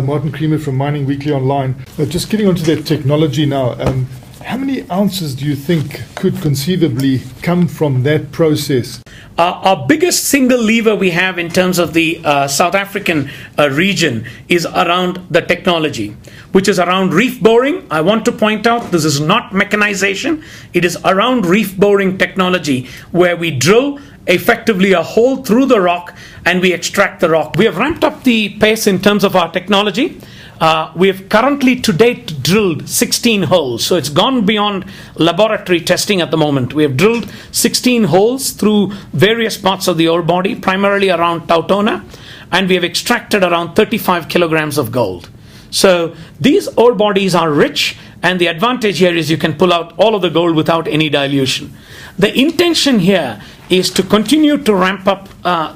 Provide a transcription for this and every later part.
Martin Creamer from Mining Weekly Online. Just getting onto that technology now. How many ounces do you think could conceivably come from that process? Our biggest single lever we have in terms of the South African region is around the technology, which is around reef boring. I want to point out this is not mechanization. It is around reef boring technology where we drill effectively a hole through the rock and we extract the rock. We have ramped up the pace in terms of our technology. We have currently to date drilled 16 holes. So it's gone beyond laboratory testing at the moment. We have drilled 16 holes through various parts of the ore body, primarily around Tautona, and we have extracted around 35 kilograms of gold. So these ore bodies are rich, and the advantage here is you can pull out all of the gold without any dilution. The intention here is to continue to ramp up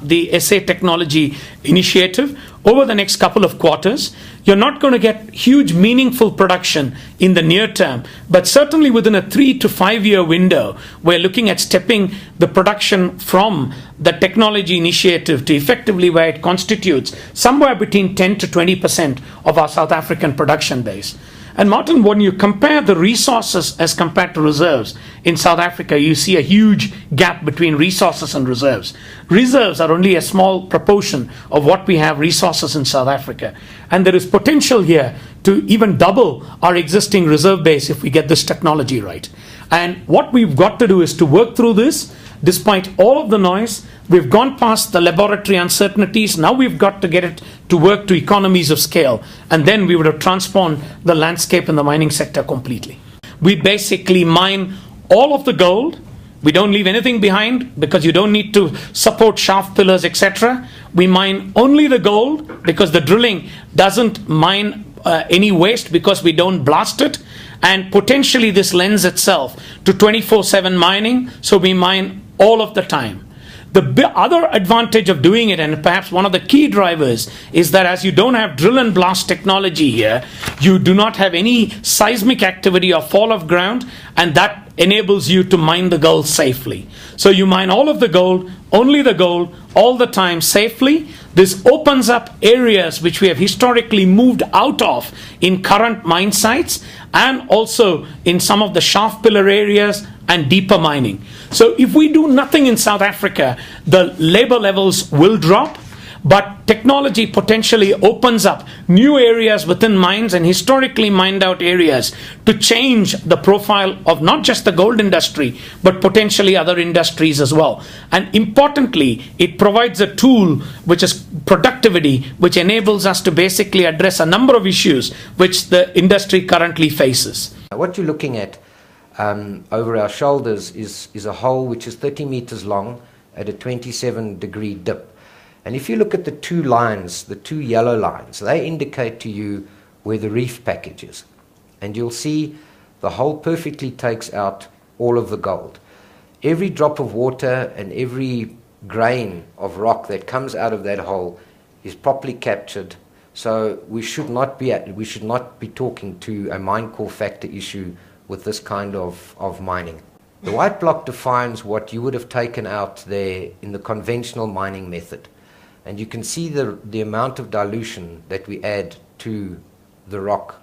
the SA technology initiative over the next couple of quarters. You're not going to get huge meaningful production in the near term, but certainly within a 3 to 5 year window, we're looking at stepping the production from the technology initiative to effectively where it constitutes somewhere between 10 to 20% of our South African production base. And Martin, when you compare the resources as compared to reserves in South Africa, you see a huge gap between resources and reserves. Reserves are only a small proportion of what we have resources in South Africa. And there is potential here to even double our existing reserve base if we get this technology right. And what we've got to do is to work through this. Despite all of the noise, we've gone past the laboratory uncertainties. Now we've got to get it to work to economies of scale. And then we would have transformed the landscape in the mining sector completely. We basically mine all of the gold. We don't leave anything behind because you don't need to support shaft pillars, etc. We mine only the gold because the drilling doesn't mine any waste because we don't blast it. And potentially this lends itself to 24/7 mining. So we mine all of the time. The other advantage of doing it, and perhaps one of the key drivers, is that as you don't have drill and blast technology here, you do not have any seismic activity or fall of ground, and that enables you to mine the gold safely. So you mine all of the gold, only the gold, all the time safely. This opens up areas which we have historically moved out of in current mine sites and also in some of the shaft pillar areas and deeper mining. So if we do nothing in South Africa, the labor levels will drop, but technology potentially opens up new areas within mines and historically mined out areas to change the profile of not just the gold industry, but potentially other industries as well. And importantly, it provides a tool which is productivity, which enables us to basically address a number of issues which the industry currently faces. What you're looking at over our shoulders is a hole which is 30 meters long at a 27-degree dip. And if you look at the two lines, the two yellow lines, they indicate to you where the reef package is. And you'll see the hole perfectly takes out all of the gold. Every drop of water and every grain of rock that comes out of that hole is properly captured. So we should not be talking to a mine core factor issue with this kind of mining. The white block defines what you would have taken out there in the conventional mining method. And you can see the amount of dilution that we add to the rock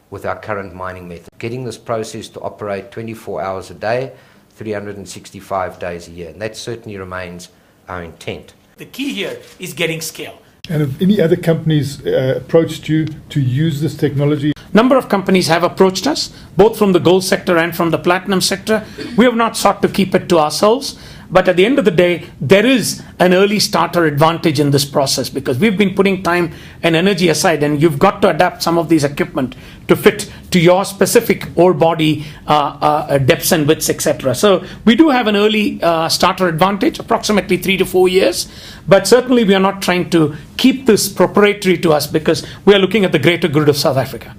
with our current mining method. Getting this process to operate 24 hours a day, 365 days a year. And that certainly remains our intent. The key here is getting scale. And have any other companies approached you to use this technology? Number of companies have approached us, both from the gold sector and from the platinum sector. We have not sought to keep it to ourselves. But at the end of the day, there is an early starter advantage in this process because we've been putting time and energy aside, and you've got to adapt some of these equipment to fit to your specific ore body depths and widths, etc. So we do have an early starter advantage, approximately 3 to 4 years. But certainly we are not trying to keep this proprietary to us because we are looking at the greater good of South Africa.